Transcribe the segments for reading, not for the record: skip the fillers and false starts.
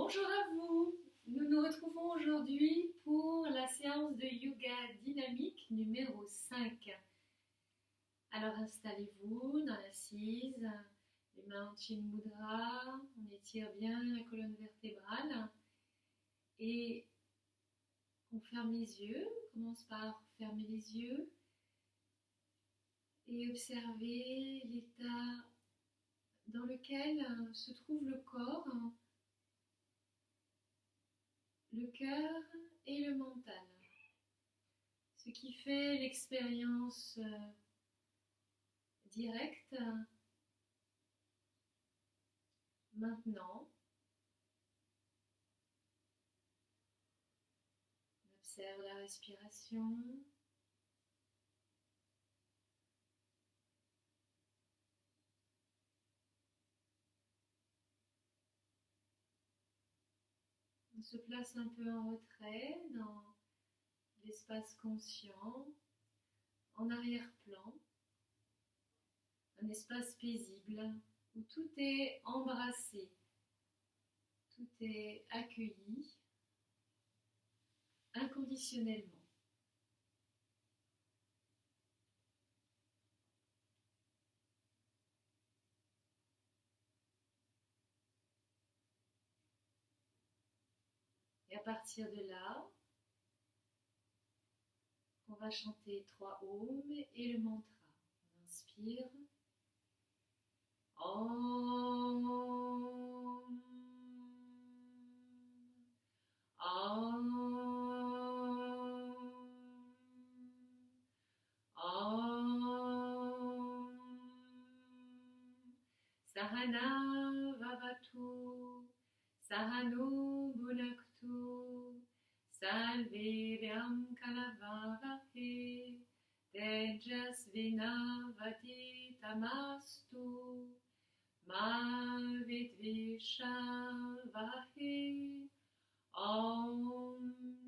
Bonjour à vous, nous nous retrouvons aujourd'hui pour la séance de yoga dynamique numéro 5. Alors installez-vous dans l'assise, les mains en Chin Mudra, on étire bien la colonne vertébrale et on ferme les yeux, on commence par fermer les yeux et observer l'état dans lequel se trouve le corps, le cœur et le mental. Ce qui fait l'expérience directe maintenant. On observe la respiration. On se place un peu en retrait dans l'espace conscient, en arrière-plan, un espace paisible où tout est embrassé, tout est accueilli inconditionnellement. Et à partir de là, on va chanter 3 ohms et le mantra. On inspire. Om. Om. Om. Sahana Vavatu. Sahano Bhunaktu. Salve Vyam Kalavavahe. Tejasvinavati Tamastu. Ma Vidvishavahe. Om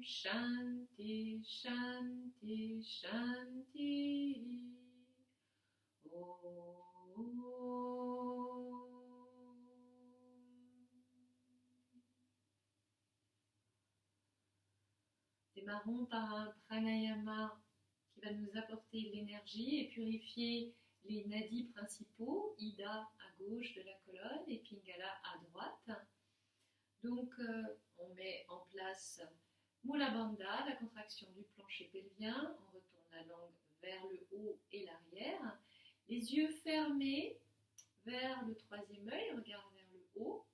Shanti Shanti Shanti. Om. Démarrons par un pranayama qui va nous apporter de l'énergie et purifier les nadis principaux, Ida à gauche de la colonne et Pingala à droite. Donc on met en place Mula Bandha, la contraction du plancher pelvien, on retourne la langue vers le haut et l'arrière, les yeux fermés vers le troisième œil, regard vers le haut.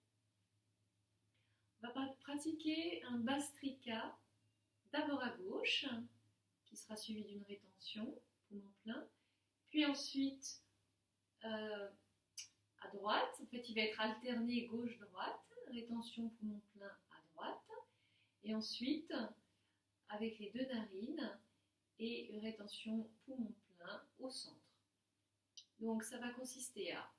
On va pratiquer un Bhastrika d'abord à gauche, qui sera suivi d'une rétention, poumon plein, puis ensuite à droite, en fait il va être alterné gauche-droite, rétention poumon plein à droite, et ensuite avec les deux narines et rétention poumon plein au centre. Donc ça va consister à,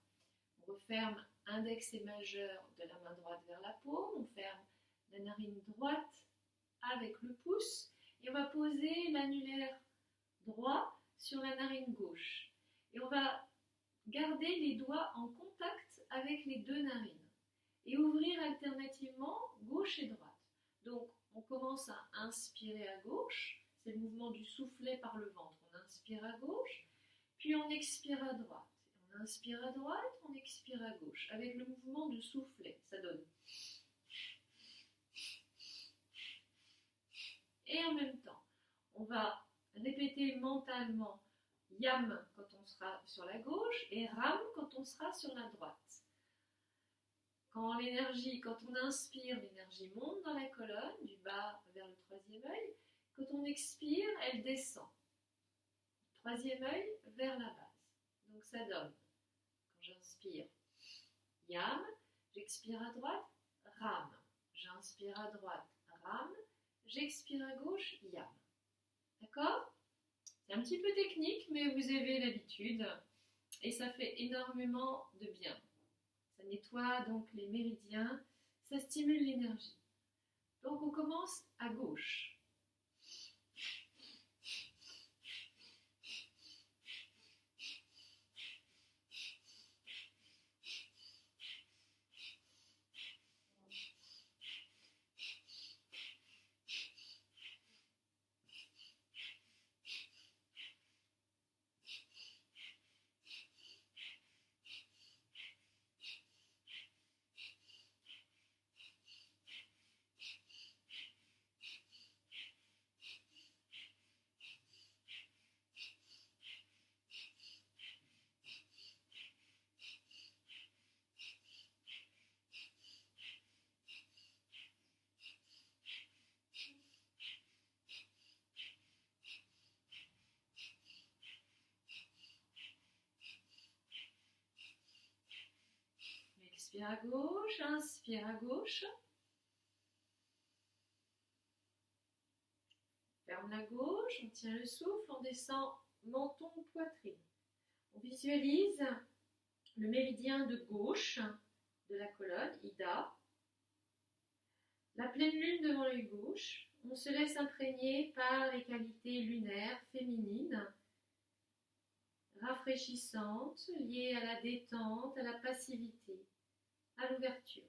on referme index et majeur de la main droite vers la paume, on ferme la narine droite avec le pouce et on va poser l'annulaire droit sur la narine gauche. Et on va garder les doigts en contact avec les deux narines et ouvrir alternativement gauche et droite. Donc on commence à inspirer à gauche, c'est le mouvement du soufflet par le ventre. On inspire à gauche, puis on expire à droite. On inspire à droite, on expire à gauche, avec le mouvement du soufflet. Ça donne. Et en même temps, on va répéter mentalement Yam quand on sera sur la gauche et Ram quand on sera sur la droite. Quand on inspire, l'énergie monte dans la colonne, du bas vers le troisième œil. Quand on expire, elle descend. Troisième œil vers la base. Donc ça donne, quand j'inspire, Yam, j'expire à droite, Ram. J'inspire à droite, Ram. J'expire à gauche, Yam. D'accord ? C'est un petit peu technique, mais vous avez l'habitude et ça fait énormément de bien. Ça nettoie donc les méridiens, ça stimule l'énergie. Donc on commence à gauche. Inspire à gauche, inspire à gauche. Ferme la gauche, on tient le souffle, on descend menton, poitrine. On visualise le méridien de gauche de la colonne, Ida. La pleine lune devant l'œil gauche. On se laisse imprégner par les qualités lunaires féminines, rafraîchissantes, liées à la détente, à la passivité, à l'ouverture.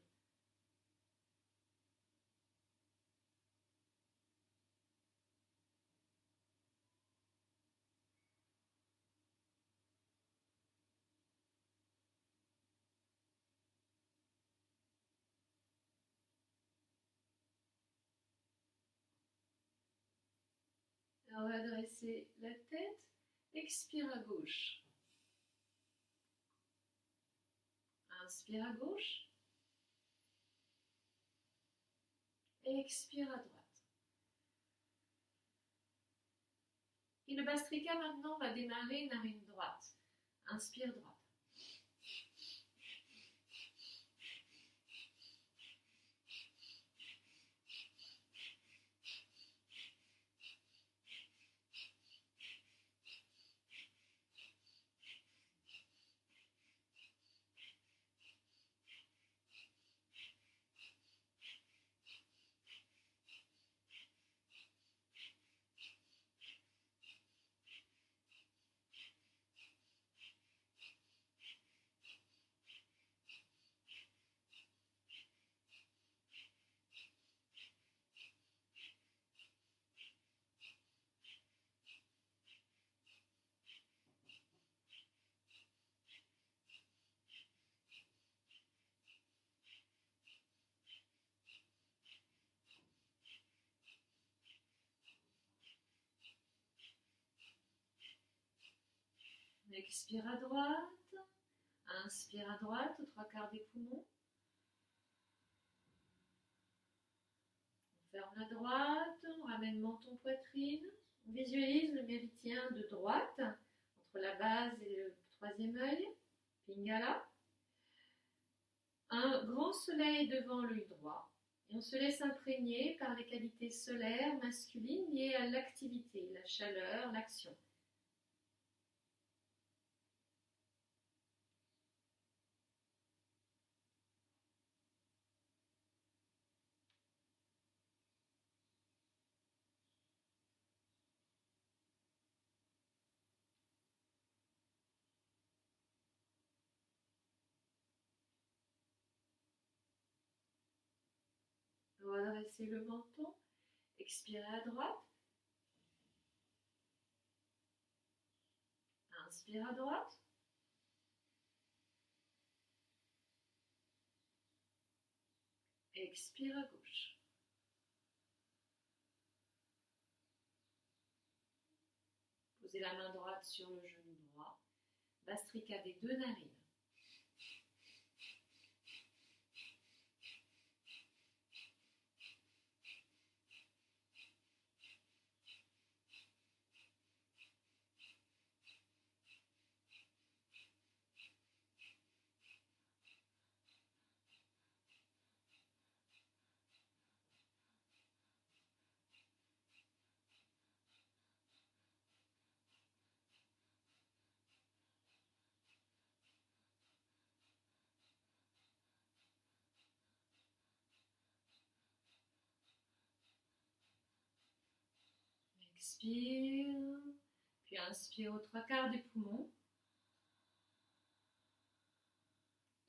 On va dresser la tête, expire à gauche. Inspire à gauche. Expire à droite. Et le Bastrika maintenant va démarrer narine droite. Inspire droite. Expire à droite. Inspire à droite, aux 3/4 des poumons. On ferme la droite, on ramène menton, poitrine. On visualise le méridien de droite, entre la base et le troisième œil, Pingala. Un grand soleil devant l'œil droit. Et on se laisse imprégner par les qualités solaires masculines liées à l'activité, la chaleur, l'action. Redressez le menton, expirez à droite, inspire à droite, expire à gauche. Posez la main droite sur le genou droit, Bastrika des deux narines. Expire, puis inspire aux 3/4 des poumons.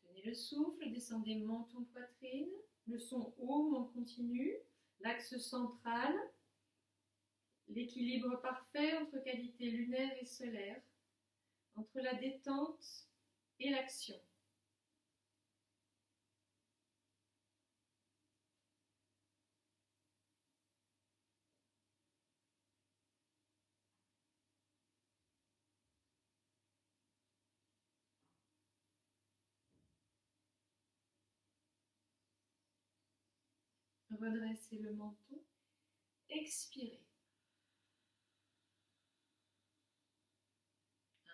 Tenez le souffle, descendez menton, poitrine, le son haut en continu, l'axe central, l'équilibre parfait entre qualité lunaire et solaire, entre la détente et l'action. Redressez le menton, expirez.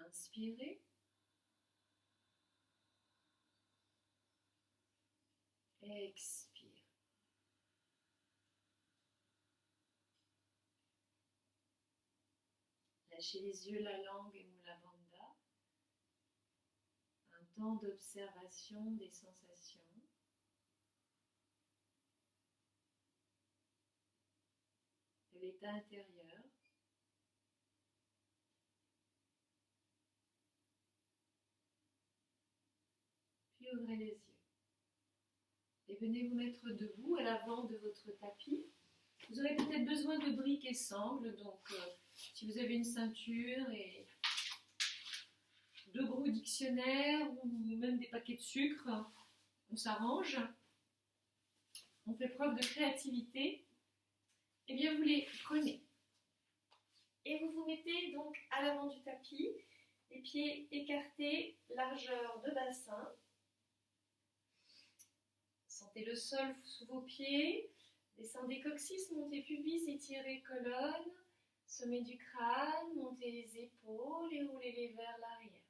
Inspirez. Expire. Lâchez les yeux, la langue et Mula Bandha. Un temps d'observation des sensations. De l'état intérieur. Puis ouvrez les yeux. Et venez vous mettre debout à l'avant de votre tapis. Vous aurez peut-être besoin de briques et sangles, donc si vous avez une ceinture et de gros dictionnaires ou même des paquets de sucre, on s'arrange. On fait preuve de créativité. Eh bien, vous les prenez. Et vous vous mettez donc à l'avant du tapis, les pieds écartés, largeur de bassin. Sentez le sol sous vos pieds. Descendez coccyx, montez pubis, étirez colonne, sommet du crâne, montez les épaules et roulez-les vers l'arrière.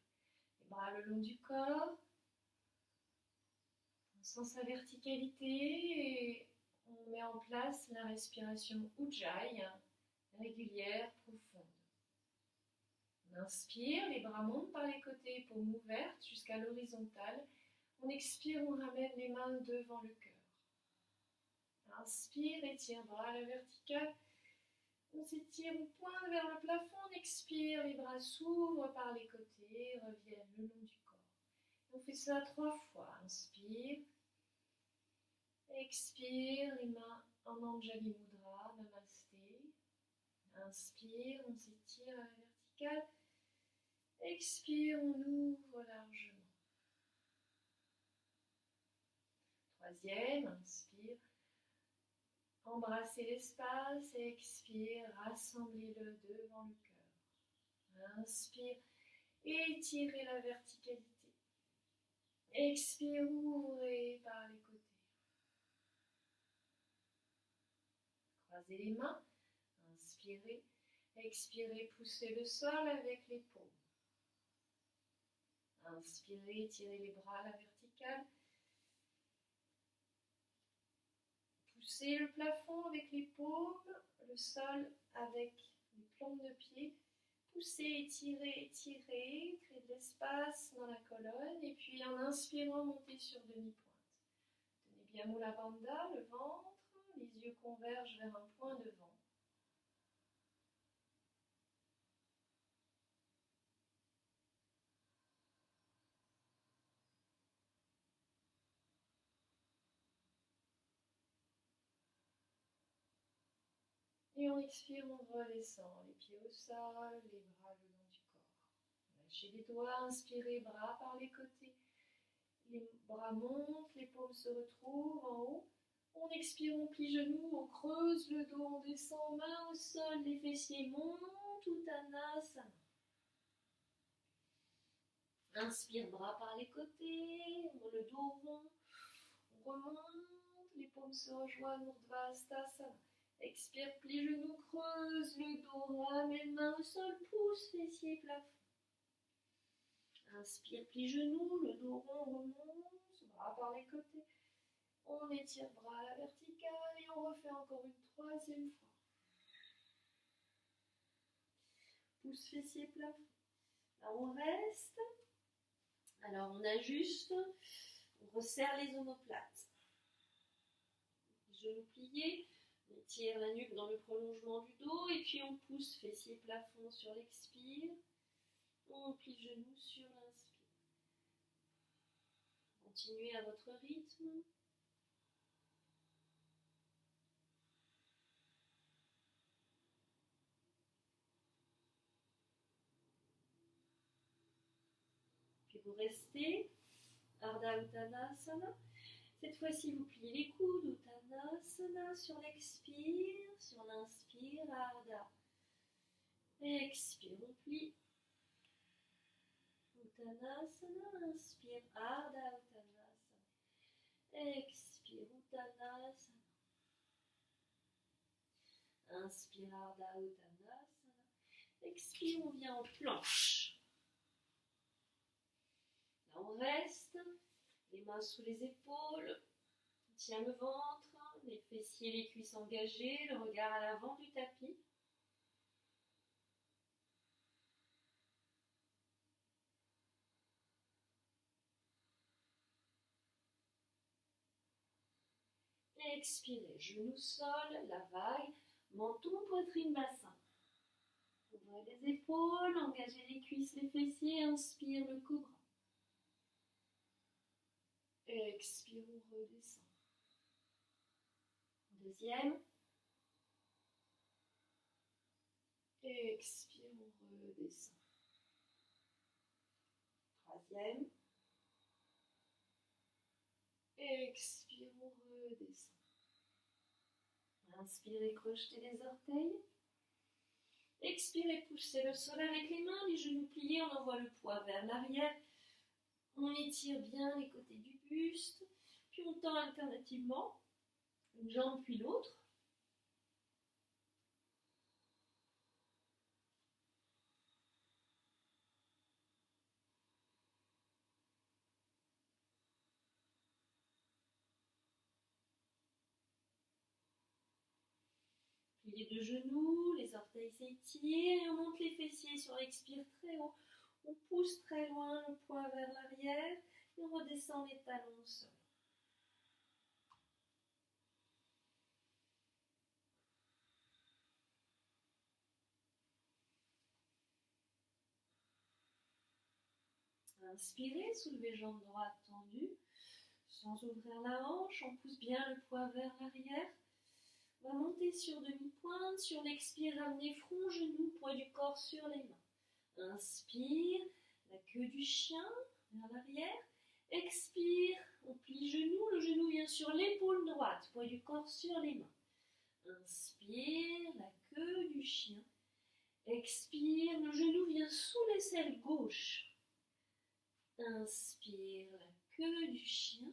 Les bras le long du corps. On sent sa verticalité et on met en place la respiration Ujjayi, régulière, profonde. On inspire, les bras montent par les côtés, paumes ouvertes jusqu'à l'horizontale. On expire, on ramène les mains devant le cœur. Inspire, étire, bras à la verticale. On s'étire, on pointe vers le plafond. On expire, les bras s'ouvrent par les côtés, reviennent le long du corps. On fait ça 3 fois. Inspire. Expire, les mains en Anjali Mudra, Namasté. Inspire, on s'étire à la verticale. Expire, on ouvre largement. 3e, inspire. Embrassez l'espace et expire, rassemblez-le devant le cœur. Inspire, étirez la verticalité. Expire, ouvrez par les côtés. Croisez les mains, inspirez, expirez, poussez le sol avec les paumes. Inspirez, étirez les bras à la verticale. Poussez le plafond avec les paumes, le sol avec les plantes de pied. Poussez, étirez, étirez, créez de l'espace dans la colonne. Et puis en inspirant, montez sur demi-pointe. Tenez bien Mula Bandha, le ventre, les yeux convergent vers un point devant. Et on expire, on redescend, les pieds au sol, les bras le long du corps. Lâchez les doigts, inspirez, bras par les côtés. Les bras montent, les paumes se retrouvent en haut. On expire, on plie genoux, on creuse le dos, on descend, main au sol, les fessiers montent, Uttanasana. Inspire, bras par les côtés, le dos rond, on remonte, les paumes se rejoignent, Urdhva-Hastasana. Expire, plie genoux, creuse le dos, ramène main au sol, pousse, fessiers, plafond. Inspire, plie genoux, le dos rond, remonte, bras par les côtés. On étire bras à la verticale et on refait encore une 3e fois. Pouce, fessiers, plafond. Là, on reste. Alors, on ajuste. On resserre les omoplates. Genoux pliés. On étire la nuque dans le prolongement du dos. Et puis, on pousse fessiers, plafond sur l'expire. On plie genoux sur l'inspire. Continuez à votre rythme. Puis vous restez, Ardha Uttanasana. Cette fois-ci, vous pliez les coudes, Uttanasana sur l'expire, sur l'inspire, Ardha. Expire, on plie. Uttanasana, inspire, Ardha Uttanasana. Expire, Uttanasana. Inspire, Ardha Uttanasana. Expire, on vient en planche. Là, on reste, les mains sous les épaules, Tiens le ventre, les fessiers, les cuisses engagées, le regard à l'avant du tapis. Expirez, genoux sol, la vague, menton, poitrine, bassin. Ouvrez les épaules, engagez les cuisses, les fessiers, inspire le cobra. Expire, on redescend. Deuxième. Expire, on redescend. Troisième. Expire, on redescend. Inspirez, crochetez les orteils. Expirez, poussez le sol avec les mains, les genoux pliés, on envoie le poids vers l'arrière. On étire bien les côtés du buste, puis on tend alternativement une jambe puis l'autre. Plié de genoux, les orteils s'étirent et on monte les fessiers sur l'expire très haut. On pousse très loin le poids vers l'arrière et on redescend les talons au sol. Inspirez, soulevez jambe droite tendue, sans ouvrir la hanche, on pousse bien le poids vers l'arrière. On va monter sur demi-pointe, sur l'expire, ramenez front, genou, poids du corps sur les mains. Inspire, la queue du chien vers l'arrière. Expire, on plie genou, le genou vient sur l'épaule droite, poids du corps sur les mains. Inspire, la queue du chien. Expire, le genou vient sous l'aisselle gauche. Inspire, la queue du chien.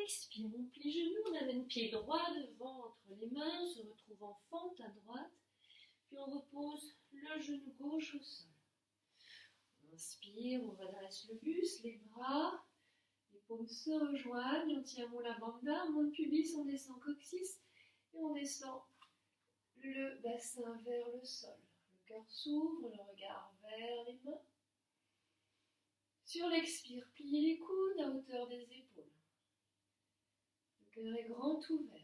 Expire, on plie genou, on amène pied droit devant entre les mains, se retrouve en fente à droite. Puis on repose le genou gauche au sol. Inspire, on redresse le buste, les bras, les paumes se rejoignent, on tient Mula Bandha, on monte pubis, on descend coccyx et on descend le bassin vers le sol. Le cœur s'ouvre, le regard vers les mains. Sur l'expire, pliez les coudes à hauteur des épaules. Le cœur est grand ouvert.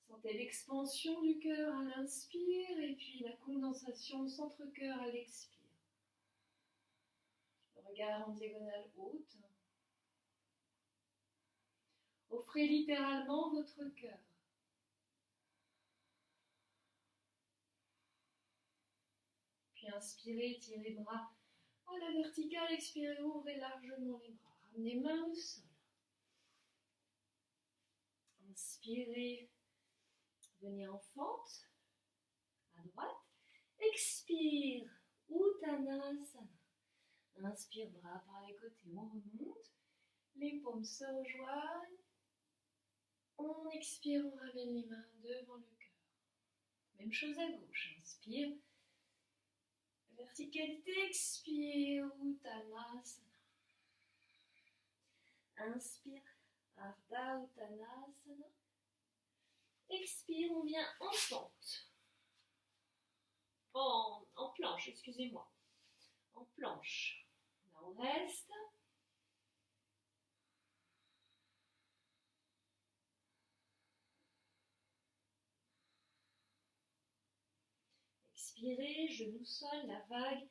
Sentez l'expansion du cœur à l'inspire et puis la condensation centre-cœur à l'expire. Le regard en diagonale haute. Offrez littéralement votre cœur. Puis inspirez, tirez les bras à la verticale, expirez, ouvrez largement les bras. Ramenez mains au sol. Inspirez, venez en fente, à droite. Expire, Uttanasana. Inspire, bras par les côtés, on remonte. Les paumes se rejoignent. On expire, on ramène les mains devant le cœur. Même chose à gauche. Inspire. Verticalité, expire, Uttanasana. Inspire, Ardha Uttanasana. Expire, on vient en fente. En planche, excusez-moi. En planche. Là, on reste. Expirez, genou sol, la vague.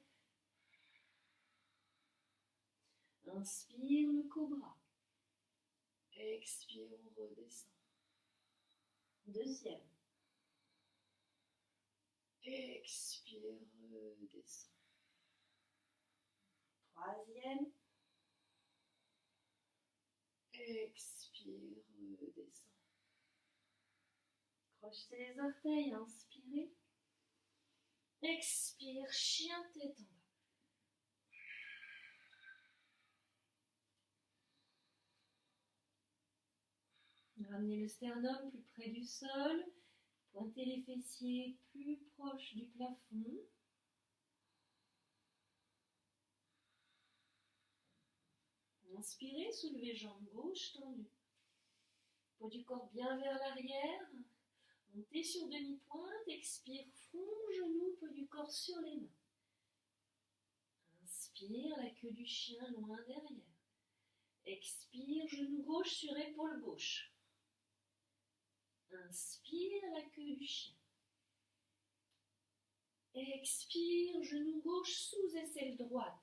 Inspire le cobra. Expire, on redescend. Deuxième. Expire, redescend. Troisième. Expire, redescend. Crochetez les orteils, inspirez. Expire, chien tête en bas. Ramenez le sternum plus près du sol. Pointez les fessiers plus proches du plafond. Inspirez, soulevez jambe gauche tendue. Poids du corps bien vers l'arrière. Montez sur demi-pointe. Expire, front, genou, poids du corps sur les mains. Inspire, la queue du chien loin derrière. Expire, genou gauche sur épaule gauche. Inspire, la queue du chien. Expire, genou gauche sous aisselle droite.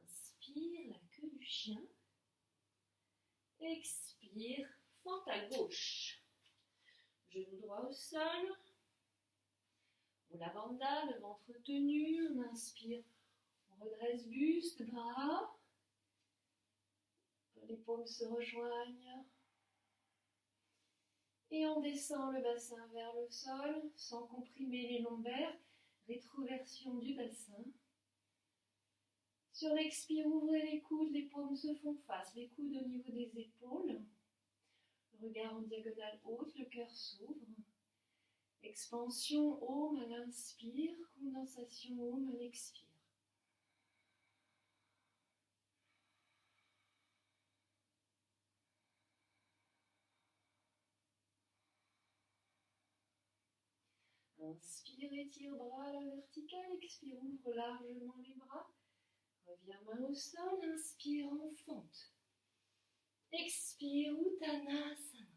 Inspire, la queue du chien. Expire, fente à gauche. Genou droit au sol. Mula Bandha, le ventre tenu. On inspire, on redresse buste, bras. Les paumes se rejoignent. Et on descend le bassin vers le sol sans comprimer les lombaires. Rétroversion du bassin. Sur l'expire, ouvrez les coudes, les paumes se font face, les coudes au niveau des épaules. Le regard en diagonale haute, le cœur s'ouvre. Expansion, Om à l'inspire, condensation, Om à l'expire. Inspire, étire bras à la verticale, expire, ouvre largement les bras. Reviens main au sol, inspire en fente. Expire, Uttanasana.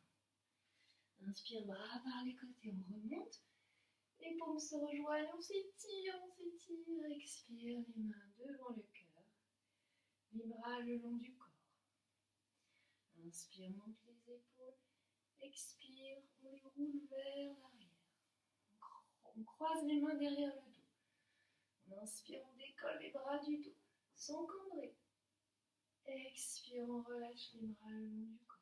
Inspire, bras par les côtés, on remonte. Les paumes se rejoignent, on s'étire, expire, les mains devant le cœur. Les bras le long du corps. Inspire, monte les épaules. Expire, on les roule vers l'arrière. On croise les mains derrière le dos. On inspire, on décolle les bras du dos, sans cambrer. Expire, on relâche les bras le long du corps.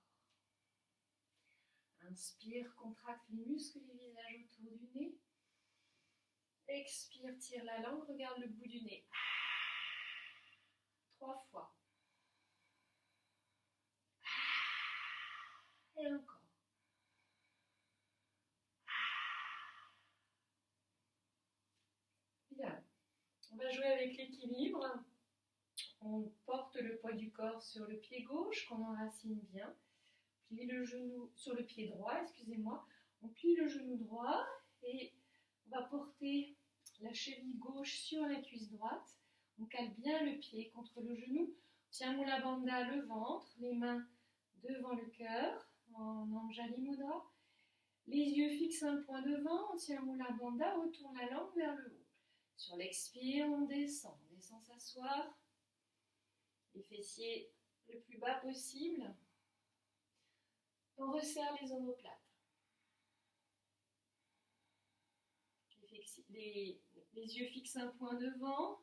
Inspire, contracte les muscles du visage autour du nez. Expire, tire la langue, regarde le bout du nez. 3 fois. Et encore. Bien. On va jouer avec l'équilibre. On porte le poids du corps sur le pied gauche, qu'on enracine bien. Plie le genou sur le pied droit, excusez-moi. On plie le genou droit et on va porter la cheville gauche sur la cuisse droite. On cale bien le pied contre le genou. On tient Mula Bandha, le ventre, les mains devant le cœur, en Anjali Mudra. Les yeux fixent un point devant, on tient Mula Bandha, retourne la langue vers le haut. Sur l'expire, on descend s'asseoir. Les fessiers le plus bas possible. On resserre les omoplates. Les yeux fixent un point devant.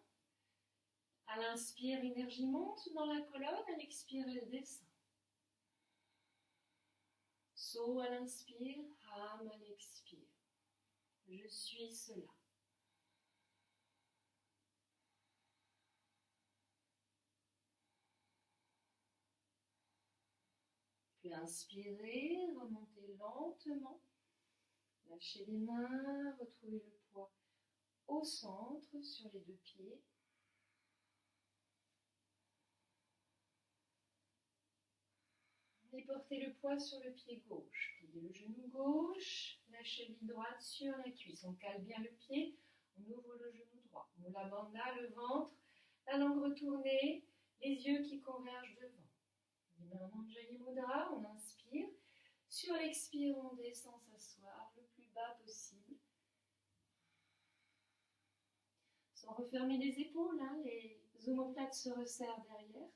À l'inspire, l'énergie monte dans la colonne. À l'expire, elle descend. So à l'inspire, Ham à l'expire. Je suis cela. Puis inspirez, remontez lentement. Lâchez les mains, retrouvez le poids au centre sur les 2 pieds. Et portez le poids sur le pied gauche. Pliez le genou gauche, la cheville droite sur la cuisse. On cale bien le pied, on ouvre le genou droit. Mula Bandha, le ventre, la langue retournée, les yeux qui convergent devant. Les mains en Anjali Mudra, on inspire. Sur l'expire, on descend s'asseoir le plus bas possible. Sans refermer les épaules, hein, les omoplates se resserrent derrière.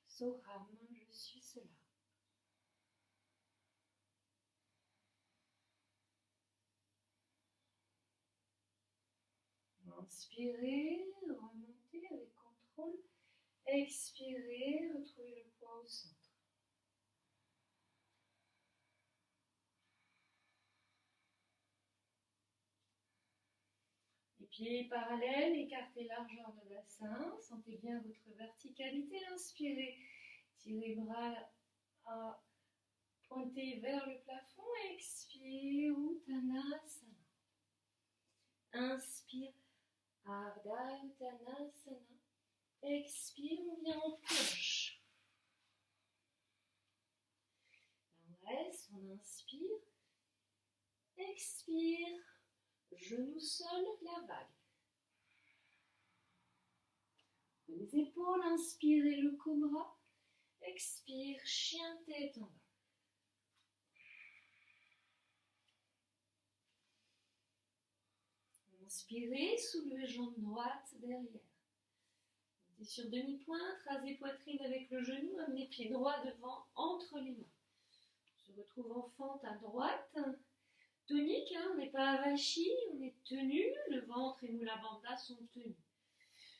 Soham, je suis cela. Inspirez, remontez avec contrôle. Expirez, retrouvez le poids au centre. Les pieds parallèles, écartez largeur de bassin. Sentez bien votre verticalité. Inspirez, Tirez les bras à pointer vers le plafond. Expire, Uttanasana. Inspire, Ardha Uttanasana. Expire, on vient en planche. On reste, on inspire. Expire, genou sol, la vague. Les épaules, inspirez le cobra. Expire, chien tête en bas. Inspirez, soulevez jambe droite derrière. Montez sur demi-pointe, rasez poitrine avec le genou, amenez pied droit devant, entre les mains. On se retrouve en fente à droite. Tonique, on n'est pas avachi, on est tenu, le ventre et Mula Bandha sont tenus.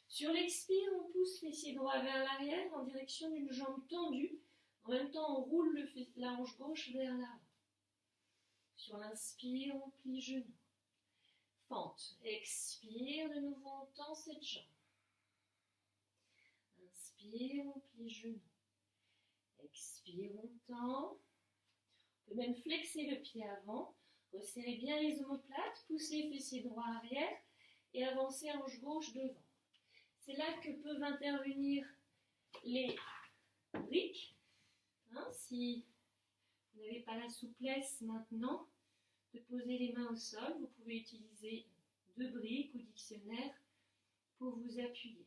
Sur l'expire, on pousse fessier droit vers l'arrière en direction d'une jambe tendue. En même temps, on roule la hanche gauche vers l'avant. Sur l'inspire, on plie genou. Fente. Expire, de nouveau, on tend cette jambe. Inspire, on plie genou. Expire, on tend. On peut même flexer le pied avant. Resserrez bien les omoplates, poussez fessier droit arrière et avancez hanche gauche devant. C'est là que peuvent intervenir les briques. Si vous n'avez pas la souplesse maintenant de poser les mains au sol, vous pouvez utiliser 2 briques ou dictionnaire pour vous appuyer.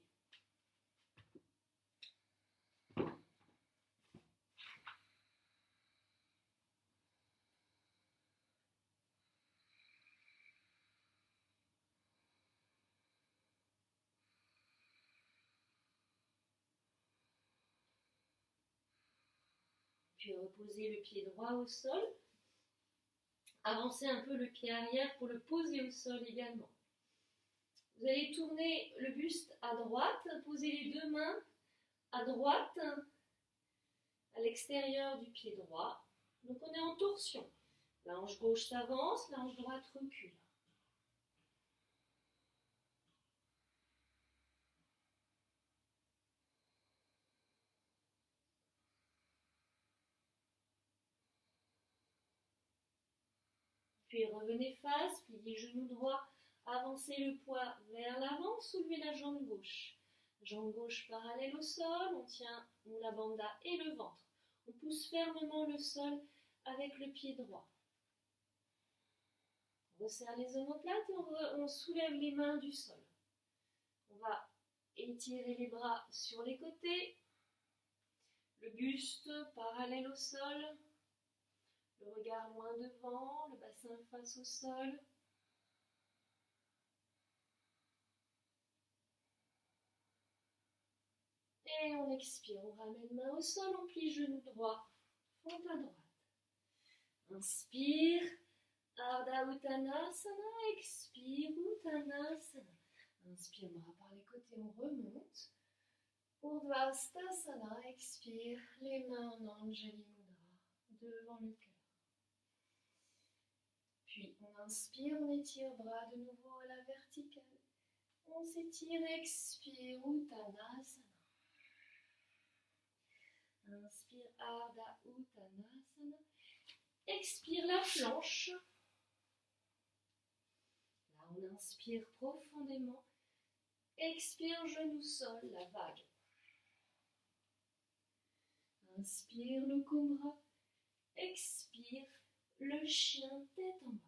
Puis reposez le pied droit au sol. Avancez un peu le pied arrière pour le poser au sol également. Vous allez tourner le buste à droite, posez les 2 mains à droite, à l'extérieur du pied droit. Donc on est en torsion. La hanche gauche s'avance, la hanche droite recule. Puis revenez face, pliez genou droit, avancez le poids vers l'avant, soulevez la jambe gauche. Jambe gauche parallèle au sol, on tient Mula Bandha et le ventre. On pousse fermement le sol avec le pied droit. On resserre les omoplates et on soulève les mains du sol. On va étirer les bras sur les côtés, le buste parallèle au sol. Le regard loin devant, le bassin face au sol. Et on expire, on ramène main au sol, on plie genou droit, fente à droite. Inspire, Ardha Uttanasana, expire, Uttanasana. Inspire, bras par les côtés, on remonte. Urdhvastasana, expire, les mains en Anjali Mudra, devant le cœur. Puis on inspire, on étire bras de nouveau à la verticale. On s'étire, expire, Uttanasana. Inspire, Ardha Uttanasana. Expire la planche. Là, on inspire profondément. Expire, genou sol, la vague. Inspire le cobra. Expire le chien tête en bas.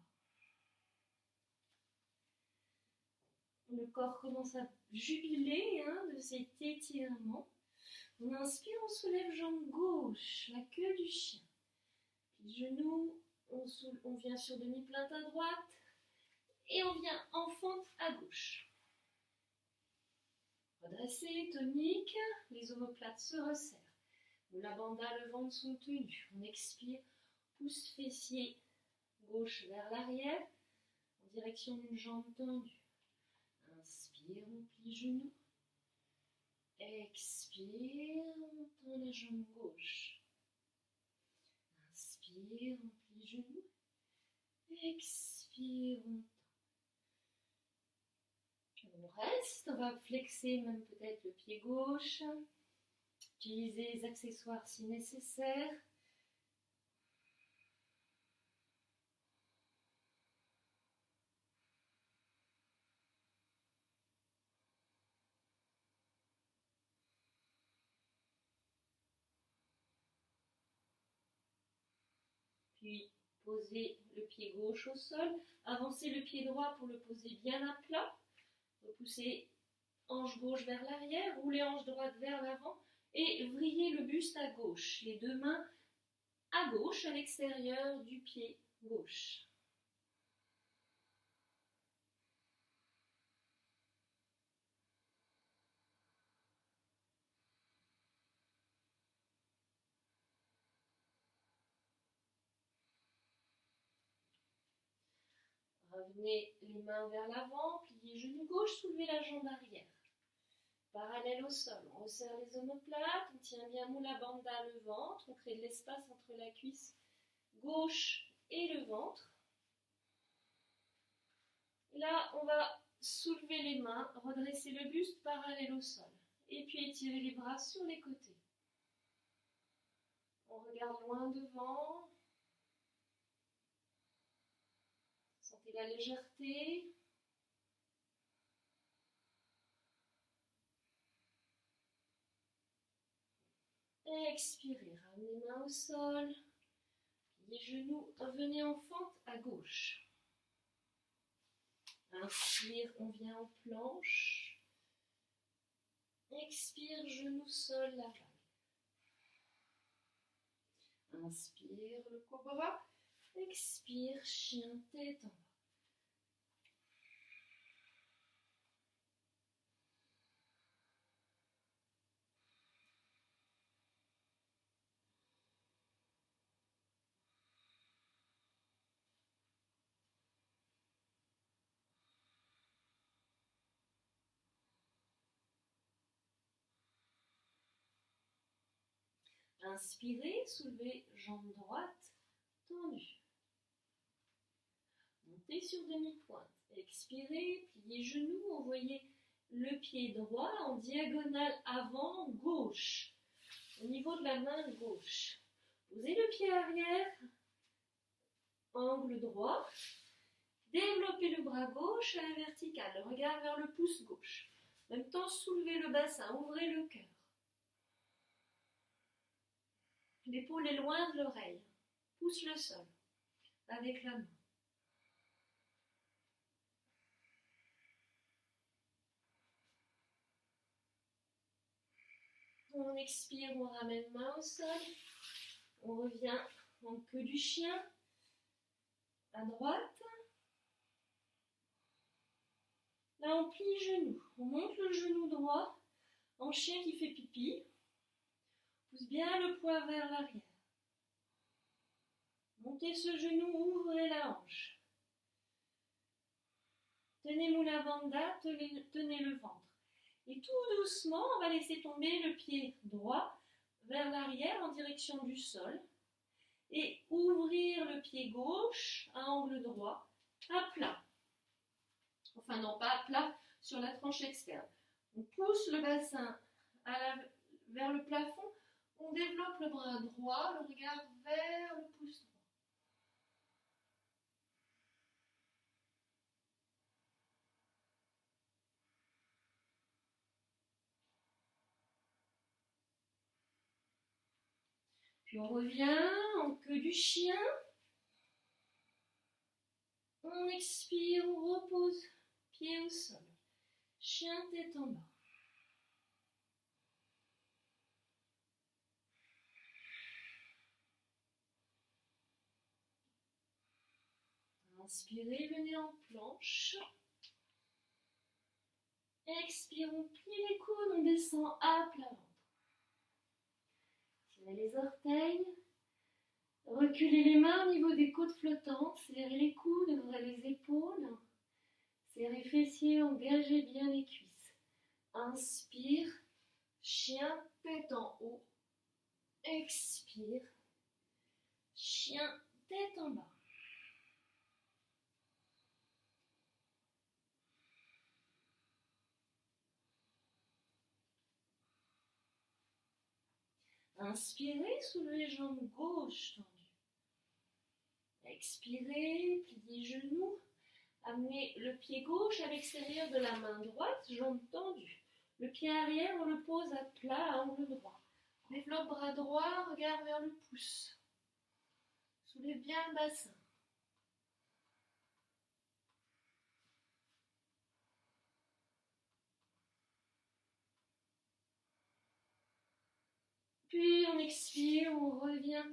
Le corps commence à jubiler de cet étirement. On inspire, on soulève jambe gauche, la queue du chien. Puis genou, on vient sur demi-plainte à droite et on vient en fente à gauche. Redressé, tonique, les omoplates se resserrent. Mula Bandha, le ventre sont tenus. On expire, pouce fessier gauche vers l'arrière, en direction d'une jambe tendue. Inspire, on plie genou. Expire, on tend la jambe gauche. Inspire, on plie genou. Expire, on tend. On reste, on va flexer même peut-être le pied gauche. Utilisez les accessoires si nécessaire. Puis posez le pied gauche au sol. Avancez le pied droit pour le poser bien à plat. Repoussez hanche gauche vers l'arrière, roulez hanche droite vers l'avant et vrillez le buste à gauche. Les deux mains à gauche, à l'extérieur du pied gauche. Revenez les mains vers l'avant, pliez genou gauche, soulevez la jambe arrière. Parallèle au sol, on resserre les omoplates, on tient bien Mula Bandha le ventre, on crée de l'espace entre la cuisse gauche et le ventre. Là, on va soulever les mains, redresser le buste parallèle au sol. Et puis étirer les bras sur les côtés. On regarde loin devant. Sentez la légèreté. Expirez, ramenez les mains au sol. Les genoux, venez en fente à gauche. Inspire, on vient en planche. Expire, genou, sol, la vague. Inspire, le cobra. Expire, chien, tête en bas. Inspirez, soulevez jambe droite tendue. Montez sur demi-pointe. Expirez, pliez genoux, envoyez le pied droit en diagonale avant gauche, au niveau de la main gauche. Posez le pied arrière, angle droit. Développez le bras gauche à la verticale, le regard vers le pouce gauche. En même temps, soulevez le bassin, ouvrez le cœur. L'épaule est loin de l'oreille. Pousse le sol avec la main. On expire, on ramène main au sol. On revient en queue du chien. À droite. Là, on plie les genoux. On monte le genou droit en chien qui fait pipi. Pousse bien le poids vers l'arrière. Montez ce genou, ouvrez la hanche. Tenez Mula Bandha, tenez le ventre. Et tout doucement, on va laisser tomber le pied droit vers l'arrière en direction du sol. Et ouvrir le pied gauche à angle droit, à plat. Enfin non, pas à plat, sur la tranche externe. On pousse le bassin vers le plafond. On développe le bras droit, le regard vers le pouce droit. Puis on revient en queue du chien. On expire, on repose, pied au sol. Chien, tête en bas. Inspirez, venez en planche. Expire, on plie les coudes, on descend à plat ventre. Tirez les orteils. Reculez les mains au niveau des côtes flottantes. Serrez les coudes, ouvrez les épaules. Serrez fessiers, engagez bien les cuisses. Inspire, chien, tête en haut. Expire, chien, tête en bas. Inspirez, soulevez jambes gauche tendues. Expirez, pliez genoux. Amenez le pied gauche à l'extérieur de la main droite, jambes tendues. Le pied arrière, on le pose à plat, à angle droit. Développe bras droit, regard vers le pouce. Soulève bien le bassin. Puis on expire, on revient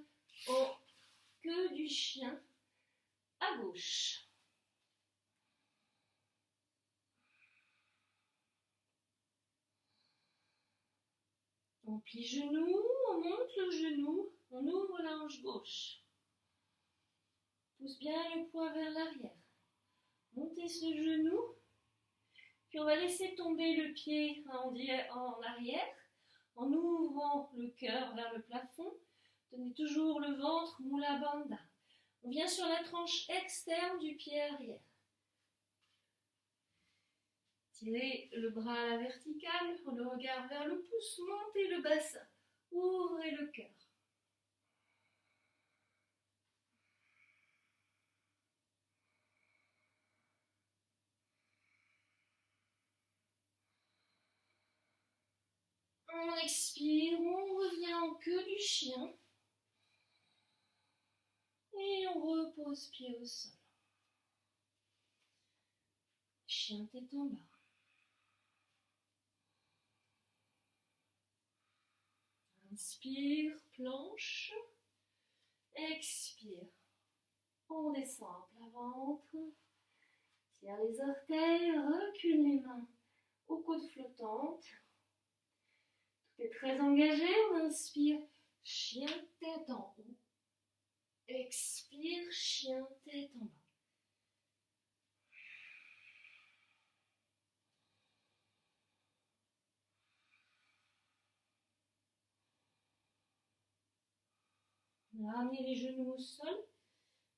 en queue du chien à gauche. On plie genou, on monte le genou, on ouvre la hanche gauche. Pousse bien le poids vers l'arrière. Montez ce genou, puis on va laisser tomber le pied en arrière, en ouvrant le cœur vers le plafond. Tenez toujours le ventre, Mula Bandha. On vient sur la tranche externe du pied arrière. Tirez le bras à la verticale, le regard vers le pouce, montez le bassin, ouvrez le cœur. On expire, on revient en queue du chien. Et on repose pied au sol. Chien tête en bas. Inspire, planche. Expire. On descend à plat ventre. Tire les orteils, recule les mains aux côtes flottantes. Tout est très engagé. On inspire, chien tête en haut. Expire, chien tête en bas. Ramenez les genoux au sol.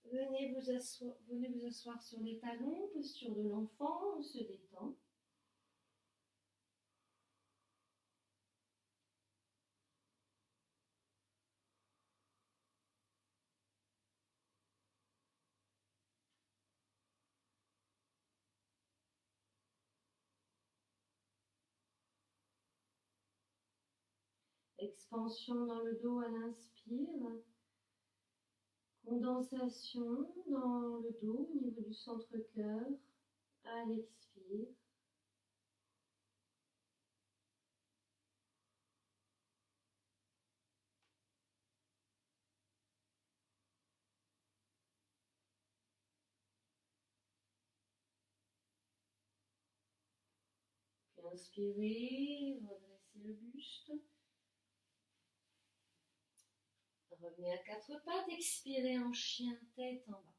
Venez vous asseoir sur les talons, posture de l'enfant, on se détend. Expansion dans le dos à l'inspire. Condensation dans le dos au niveau du centre-cœur à l'expire. Puis inspirez, redressez le buste. Revenez à quatre pattes, expirez en chien tête en bas.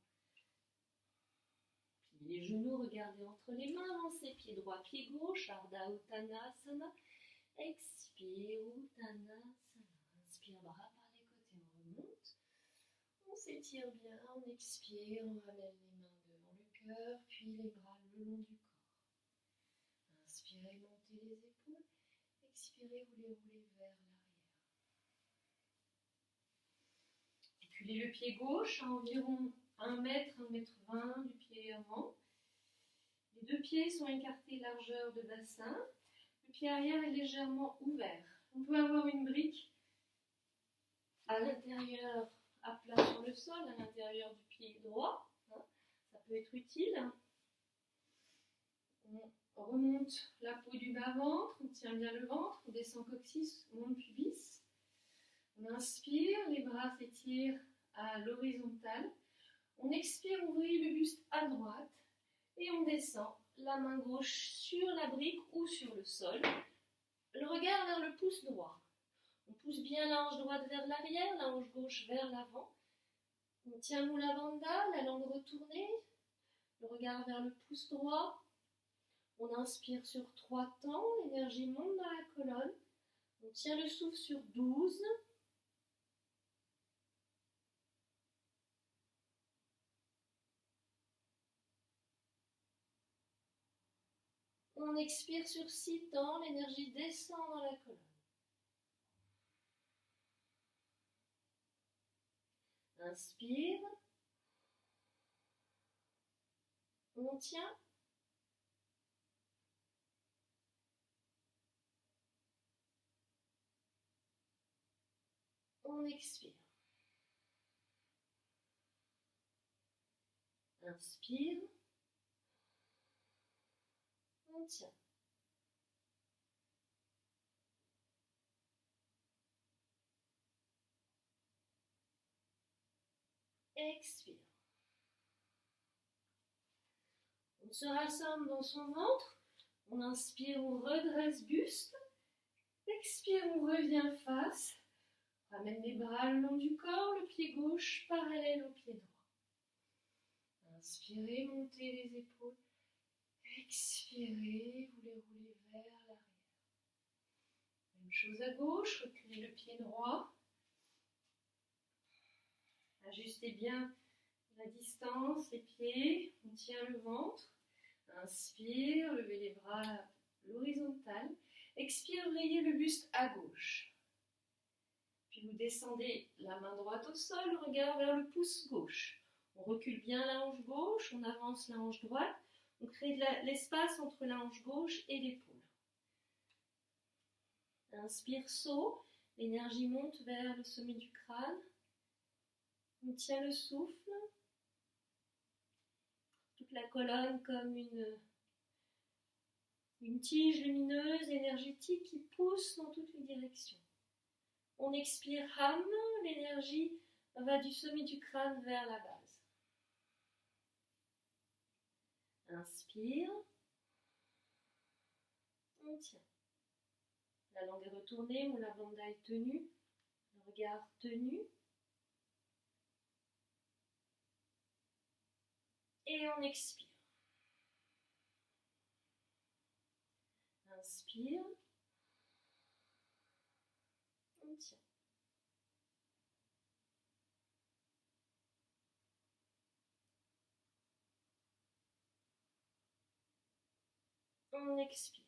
Pliez les genoux, regardez entre les mains, avancez pied droit, pied gauche, Ardha Uttanasana. Expire, Uttanasana. Inspire, bras par les côtés, on remonte. On s'étire bien, on expire, on ramène les mains devant le cœur, puis les bras le long du corps. Inspirez, montez les épaules. Expirez, roulez vers l'arrière. Reculez le pied gauche à environ 1 mètre, 1 mètre 20 du pied avant. Les deux pieds sont écartés largeur de bassin. Le pied arrière est légèrement ouvert. On peut avoir une brique à l'intérieur, à plat sur le sol, à l'intérieur du pied droit. Ça peut être utile. On remonte la peau du bas-ventre, on tient bien le ventre, on descend coccyx, on monte pubis. On inspire, les bras s'étirent à l'horizontale. On expire, ouvrez le buste à droite. Et on descend, la main gauche sur la brique ou sur le sol. Le regard vers le pouce droit. On pousse bien la hanche droite vers l'arrière, la hanche gauche vers l'avant. On tient Mula Bandha, la langue retournée. Le regard vers le pouce droit. On inspire sur 3 temps, l'énergie monte dans la colonne. On tient le souffle sur 12. On expire sur 6 temps, l'énergie descend dans la colonne. Inspire. On tient. On expire. Inspire. On tient. Expire. On se rassemble dans son ventre. On inspire, on redresse buste. Expire, on revient face. Ramène les bras le long du corps, le pied gauche parallèle au pied droit. Inspirez, montez les épaules. Expirez, vous les roulez vers l'arrière. Même chose à gauche, reculez le pied droit. Ajustez bien la distance, les pieds, on tient le ventre. Inspire, levez les bras à l'horizontale. Expire, rayez le buste à gauche. Puis vous descendez la main droite au sol, le regard vers le pouce gauche. On recule bien la hanche gauche, on avance la hanche droite. On crée de l'espace entre la hanche gauche et l'épaule. Inspire, saut. L'énergie monte vers le sommet du crâne. On tient le souffle. Toute la colonne comme une tige lumineuse, énergétique qui pousse dans toutes les directions. On expire, Ham. L'énergie va du sommet du crâne vers la base. Inspire. On tient. La langue est retournée, Mula Bandha est tenu. Le regard tenu. Et on expire. Inspire. On tient. On expire.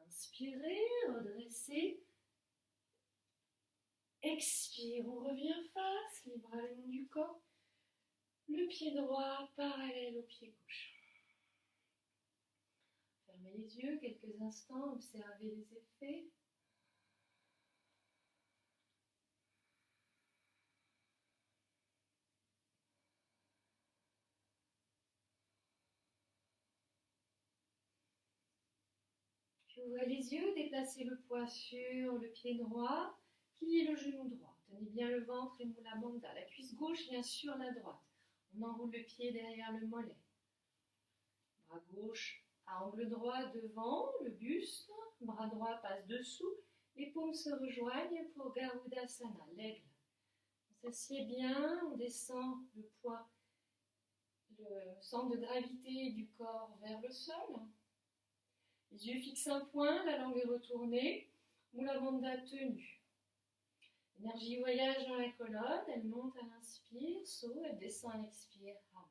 Inspirez, redressez. Expire, on revient face, les bras le long du corps. Le pied droit parallèle au pied gauche. Fermez les yeux quelques instants, observez les effets. Puis ouvrez les yeux, déplacez le poids sur le pied droit, pliez le genou droit. Tenez bien le ventre et Mula Bandha. La cuisse gauche vient sur la droite. On enroule le pied derrière le mollet. Bras gauche à angle droit devant, le buste. Bras droit passe dessous. Les paumes se rejoignent pour Garudasana, l'aigle. On s'assied bien, on descend le poids, le centre de gravité du corps vers le sol. Les yeux fixent un point, la langue est retournée. Mula Bandha tenue. L'énergie voyage dans la colonne, elle monte à l'inspire, saut, elle descend à l'expire, Ham.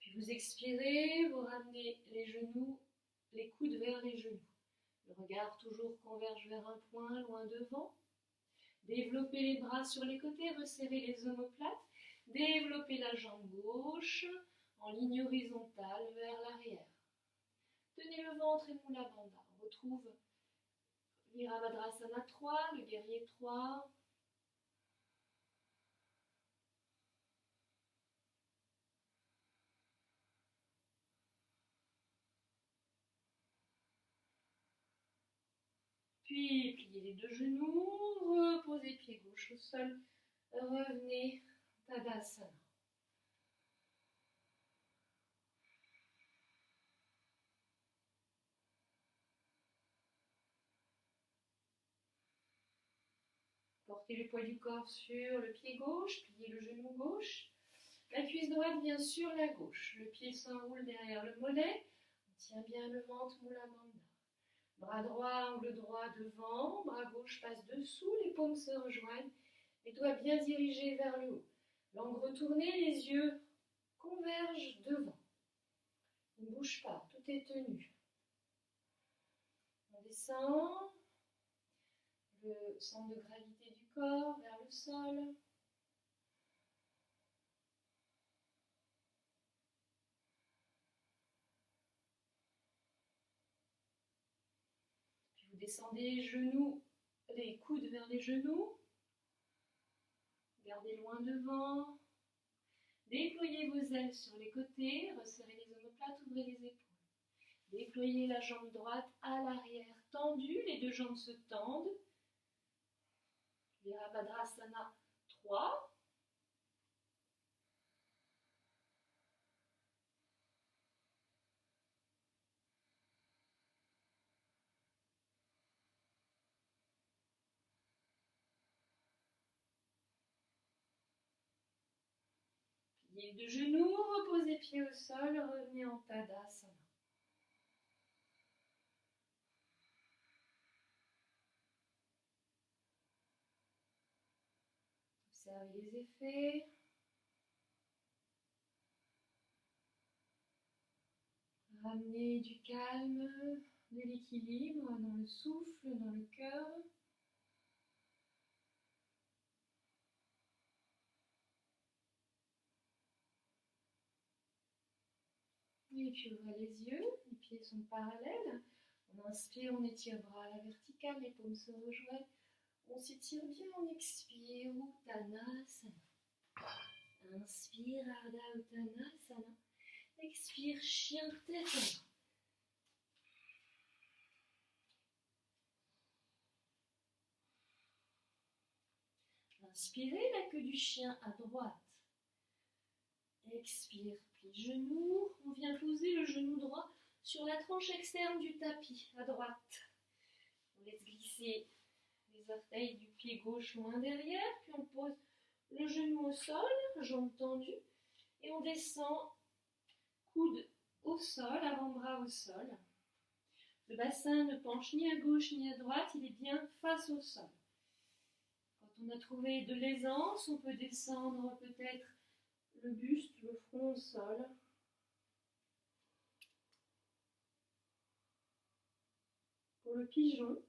Puis vous expirez, vous ramenez les genoux, les coudes vers les genoux. Le regard toujours converge vers un point, loin devant. Développez les bras sur les côtés, resserrez les omoplates. Développez la jambe gauche en ligne horizontale vers l'arrière. Tenez le ventre et Mula Bandha. On retrouve Virabhadrasana 3, le guerrier 3. Puis pliez les deux genoux, reposez pied gauche au sol, revenez Tadasana. Portez le poids du corps sur le pied gauche, pliez le genou gauche. La cuisse droite vient sur la gauche. Le pied s'enroule derrière le mollet. On tient bien le ventre, Mula Bandha. Bras droit, angle droit devant. Bras gauche passe dessous. Les paumes se rejoignent. Les doigts bien dirigés vers le haut. Langue retournée, les yeux convergent devant. On ne bouge pas, tout est tenu. On descend. Le centre de gravité du corps vers le sol. Puis vous descendez les genoux, les coudes vers les genoux. Gardez loin devant. Déployez vos ailes sur les côtés, resserrez les omoplates, ouvrez les épaules. Déployez la jambe droite à l'arrière, tendue, les deux jambes se tendent. Virabhadrasana 3. Pliez les deux genoux, reposez pieds au sol, revenez en Tadasana. Observez les effets. Ramenez du calme, de l'équilibre dans le souffle, dans le cœur. Et puis ouvrez les yeux, les pieds sont parallèles. On inspire, on étire bras à la verticale, les paumes se rejoignent. On s'étire bien, on expire, Uttanasana. Inspire, Ardha Uttanasana. Expire, chien tête en bas. Inspirez, la queue du chien à droite. Expire, plie genou. On vient poser le genou droit sur la tranche externe du tapis à droite. On laisse glisser les orteils du pied gauche loin derrière. Puis on pose le genou au sol, jambes tendues. Et on descend, coude au sol, avant-bras au sol. Le bassin ne penche ni à gauche ni à droite, il est bien face au sol. Quand on a trouvé de l'aisance, on peut descendre peut-être le buste, le front au sol. Pour le pigeon,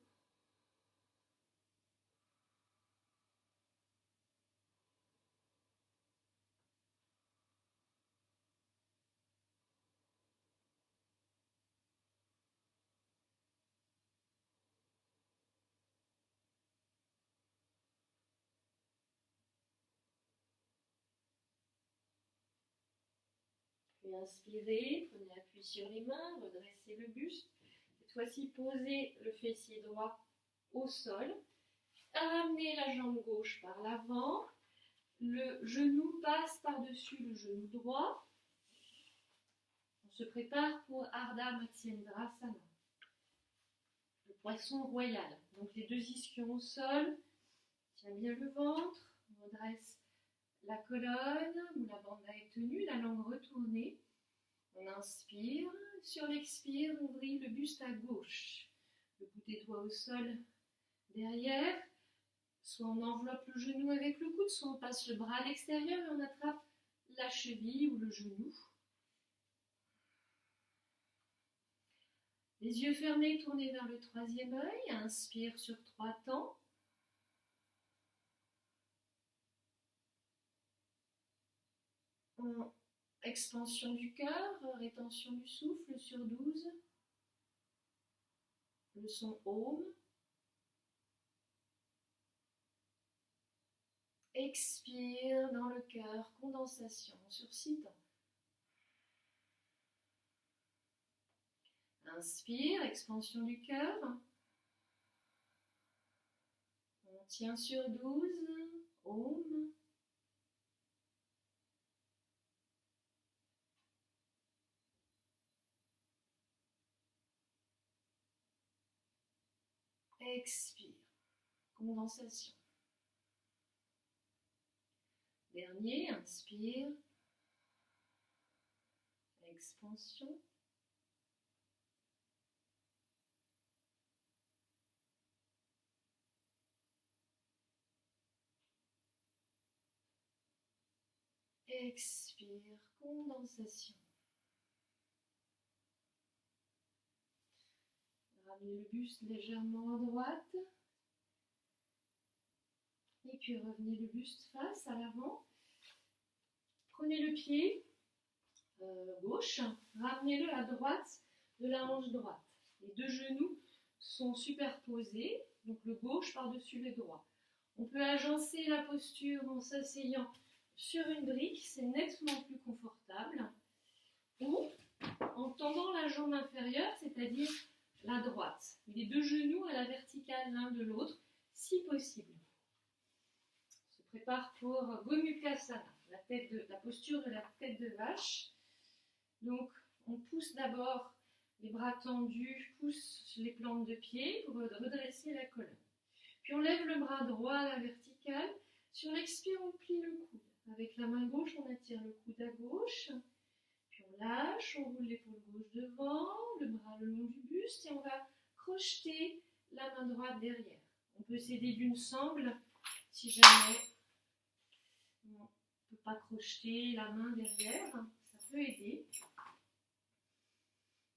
puis inspirez, prenez appui sur les mains, redressez le buste. Cette fois-ci, posez le fessier droit au sol. Ramenez la jambe gauche par l'avant. Le genou passe par-dessus le genou droit. On se prépare pour Ardha Matsyendrasana, le poisson royal. Donc les deux ischions au sol, tient bien le ventre, on redresse la colonne où la bande est tenue, la langue retournée. On inspire, sur l'expire, on ouvrit le buste à gauche. Le bout des doigts au sol derrière. Soit on enveloppe le genou avec le coude, soit on passe le bras à l'extérieur et on attrape la cheville ou le genou. Les yeux fermés, tournez vers le troisième œil. Inspire sur 3 temps. Expansion du cœur, rétention du souffle sur 12. Le son Om. Expire dans le cœur, condensation sur 6 temps. Inspire, expansion du cœur. On tient sur 12. Om. Expire, condensation. Dernier, inspire, expansion. Expire, condensation. Ramenez le buste légèrement à droite. Et puis revenez le buste face à l'avant. Prenez le pied gauche, ramenez-le à droite de la hanche droite. Les deux genoux sont superposés, donc le gauche par-dessus le droit. On peut agencer la posture en s'asseyant sur une brique, c'est nettement plus confortable. Ou en tendant la jambe inférieure, c'est-à-dire la droite. Les deux genoux à la verticale l'un de l'autre, si possible. On se prépare pour Gomukhasana, la posture de la tête de vache. Donc, on pousse d'abord les bras tendus, pousse les plantes de pied pour redresser la colonne. Puis on lève le bras droit à la verticale. Sur l'expire, on plie le coude. Avec la main gauche, on attire le coude à gauche. Puis on lâche, on roule l'épaule gauche devant, le bras le long du buste et on va crocheter la main droite derrière. On peut s'aider d'une sangle si jamais on ne peut pas crocheter la main derrière. Ça peut aider.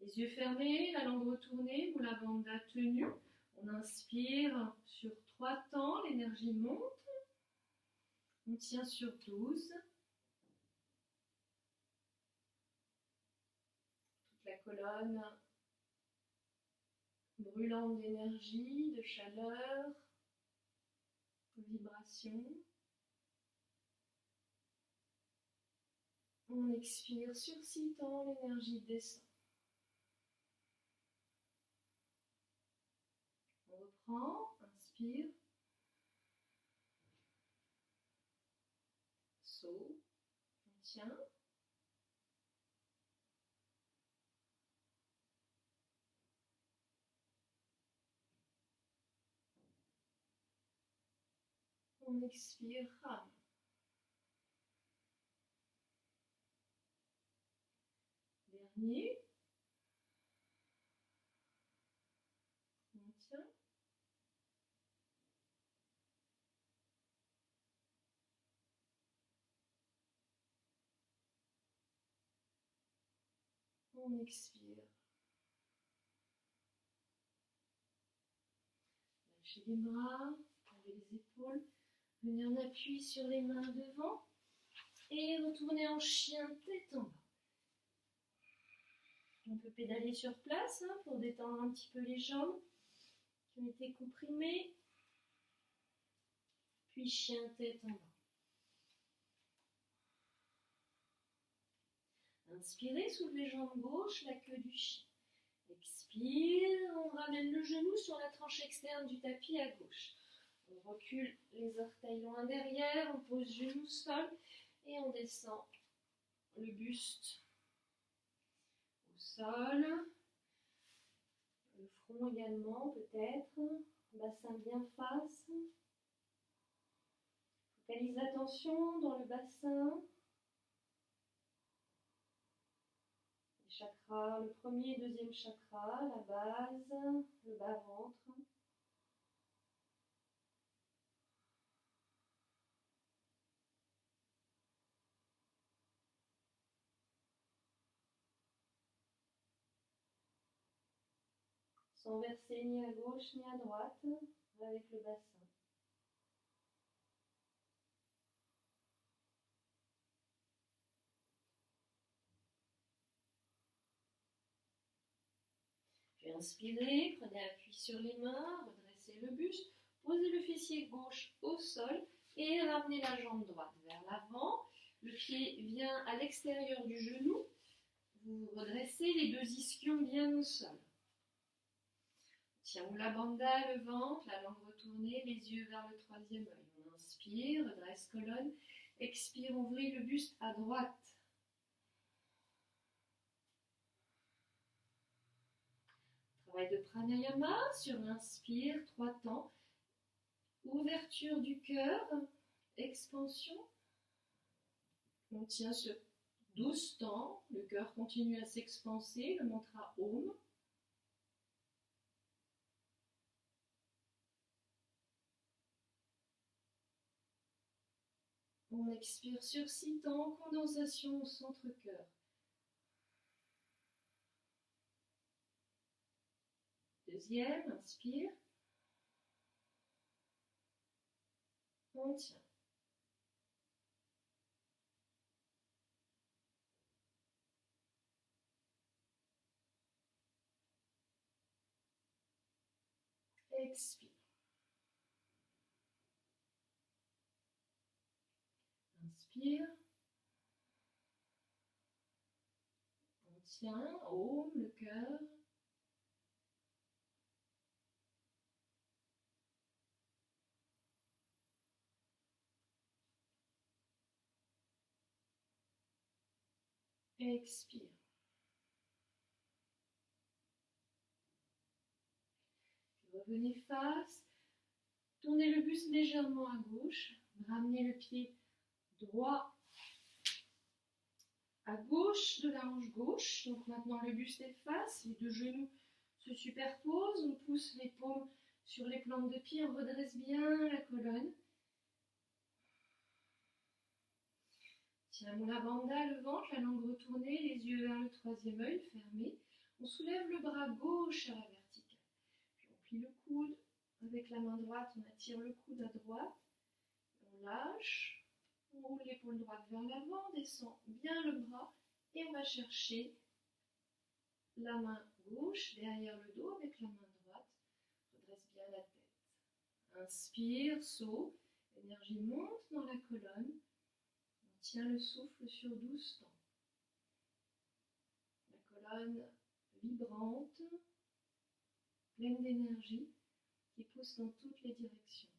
Les yeux fermés, la langue retournée, Mula Bandha tenue. On inspire sur 3 temps, l'énergie monte. On tient sur 12. Toute la colonne brûlante d'énergie, de chaleur, de vibration. On expire sur 6 temps, l'énergie descend. On reprend, inspire. Saut, on tient. On expire, rame. Dernier. On tient. On expire. Lâchez les bras, levez les épaules. Venez en appui sur les mains devant. Et retournez en chien, tête en bas. On peut pédaler sur place pour détendre un petit peu les jambes qui ont été comprimées. Puis chien, tête en bas. Inspirez, soulevez jambe gauche, la queue du chien. Expire, on ramène le genou sur la tranche externe du tapis à gauche. On recule les orteils loin derrière, on pose genou sol et on descend le buste au sol. Le front également peut-être, bassin bien face. Focalise l'attention dans le bassin. Chakra, le premier et deuxième chakra, la base, le bas-ventre. Sans verser ni à gauche ni à droite, avec le bassin. Puis inspirez, prenez appui sur les mains, redressez le buste, posez le fessier gauche au sol et ramenez la jambe droite vers l'avant. Le pied vient à l'extérieur du genou. Vous redressez les deux ischions bien au sol. Tiens, Mula Bandha, le ventre, la langue retournée, les yeux vers le troisième œil. On inspire, redresse colonne. Expire, ouvrez le buste à droite. Travail de pranayama sur l'inspire, 3 temps. Ouverture du cœur, expansion. On tient sur 12 temps. Le cœur continue à s'expanser, le mantra Om. On expire surcitant, condensation au centre-cœur. Deuxième, inspire. On tient. Expire. Inspire. On tient. Om, le cœur. Expire. Revenez face. Tournez le buste légèrement à gauche. Ramenez le pied droit à gauche de la hanche gauche. Donc maintenant le buste est face. Les deux genoux se superposent. On pousse les paumes sur les plantes de pied. On redresse bien la colonne. Tiens, Mula Bandha, le ventre, la langue retournée, les yeux vers le troisième œil, fermé. On soulève le bras gauche à la verticale. Puis on plie le coude. Avec la main droite, on attire le coude à droite. On lâche. On roule l'épaule droite vers l'avant, descend bien le bras. Et on va chercher la main gauche derrière le dos avec la main droite. Redresse bien la tête. Inspire, saut. L'énergie monte dans la colonne. On tient le souffle sur 12 temps. La colonne vibrante, pleine d'énergie, qui pousse dans toutes les directions.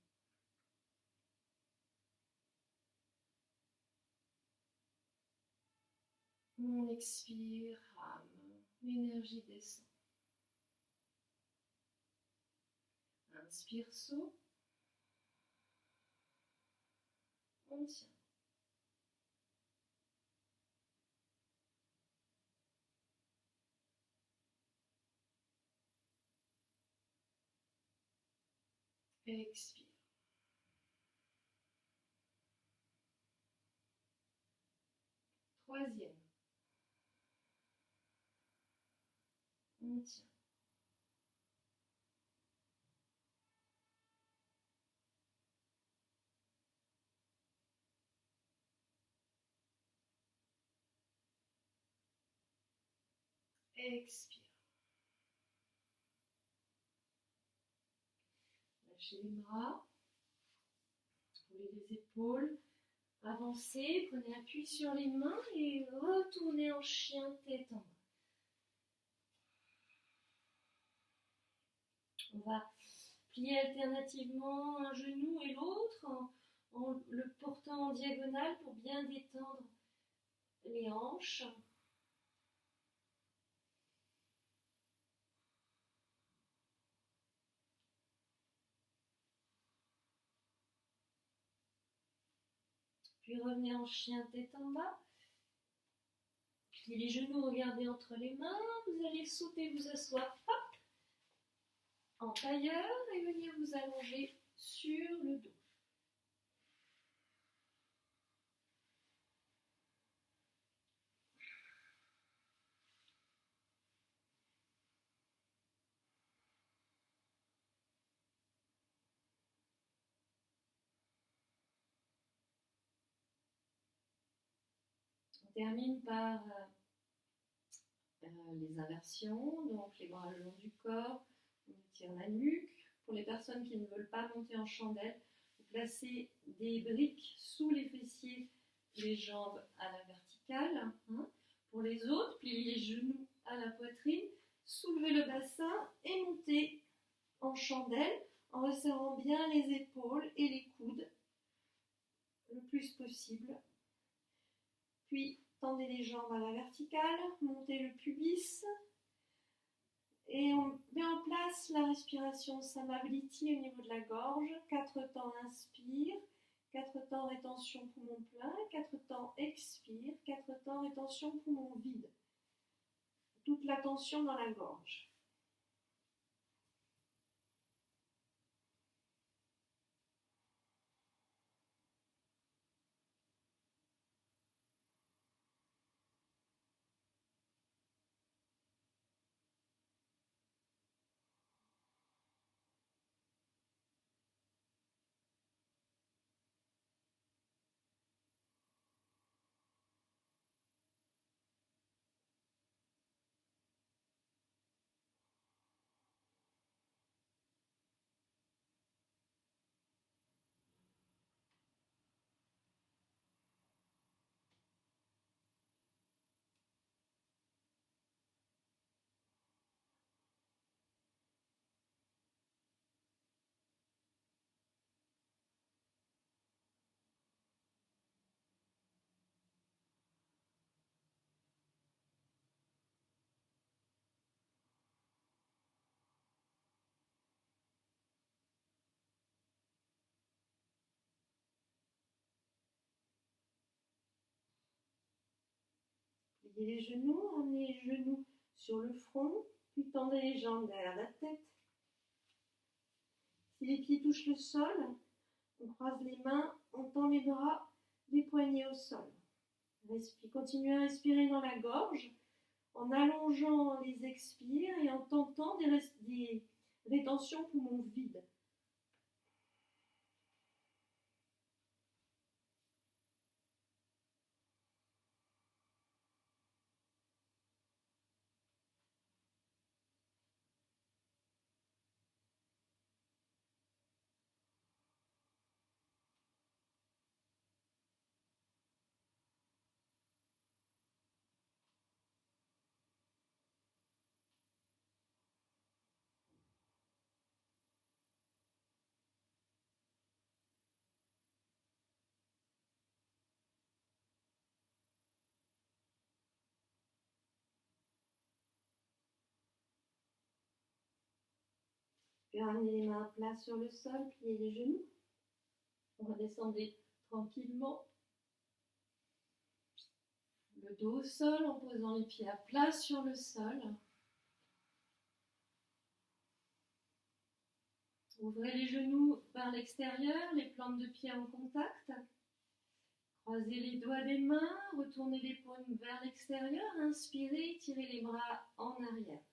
On expire, rame, l'énergie descend. Inspire, saut. On tient. Expire. Troisième. On tient. Expire. Lâchez les bras. Roulez les épaules. Avancez. Prenez appui sur les mains et retournez en chien tête en bas. On va plier alternativement un genou et l'autre en le portant en diagonale pour bien détendre les hanches. Puis revenez en chien tête en bas. Puis les genoux, regardez entre les mains. Vous allez sauter, vous asseoir, hop, en tailleur et venir vous allonger sur le dos. On termine par les inversions, donc les bras le long du corps, on étire la nuque. Pour les personnes qui ne veulent pas monter en chandelle, vous placez des briques sous les fessiers, les jambes à la verticale. Pour les autres, pliez les genoux à la poitrine, soulevez le bassin et montez en chandelle en resserrant bien les épaules et les coudes le plus possible. Puis tendez les jambes à la verticale, montez le pubis et on met en place la respiration Samavritti au niveau de la gorge. 4 temps inspire, 4 temps rétention poumon plein, 4 temps expire, 4 temps rétention poumon vide. Toute la tension dans la gorge. Pliez les genoux, ramenez les genoux sur le front, puis tendez les jambes derrière la tête. Si les pieds touchent le sol, on croise les mains, on tend les bras, les poignets au sol. Continuez à respirer dans la gorge en allongeant les expires et en tentant des rétentions poumons vides. Puis ramenez les mains à plat sur le sol, pliez les genoux. Redescendez tranquillement. Le dos au sol en posant les pieds à plat sur le sol. Ouvrez les genoux vers l'extérieur, les plantes de pied en contact. Croisez les doigts des mains, retournez les paumes vers l'extérieur. Inspirez, tirez les bras en arrière.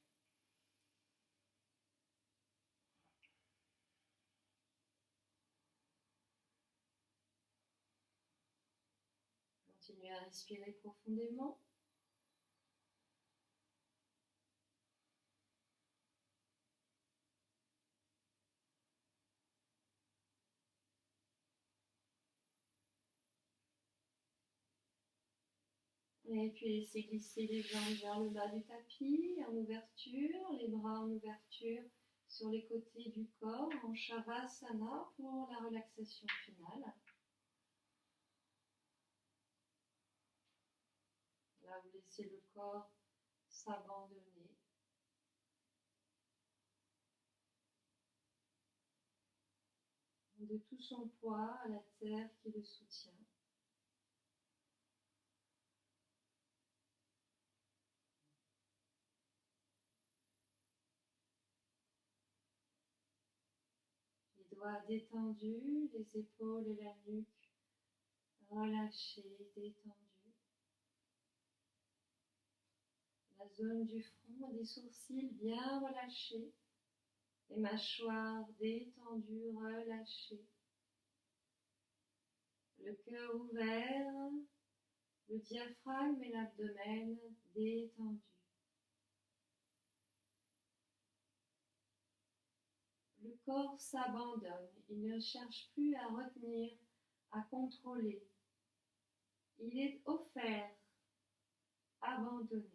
Continuez à respirer profondément. Et puis laissez glisser les jambes vers le bas du tapis, en ouverture, les bras en ouverture sur les côtés du corps, en Shavasana pour la relaxation finale. Là, vous laissez le corps s'abandonner. De tout son poids à la terre qui le soutient. Les doigts détendus, les épaules et la nuque relâchées, détendues. La zone du front et des sourcils bien relâchés. Les mâchoires détendues, relâchées. Le cœur ouvert, le diaphragme et l'abdomen détendus. Le corps s'abandonne, il ne cherche plus à retenir, à contrôler. Il est offert, abandonné.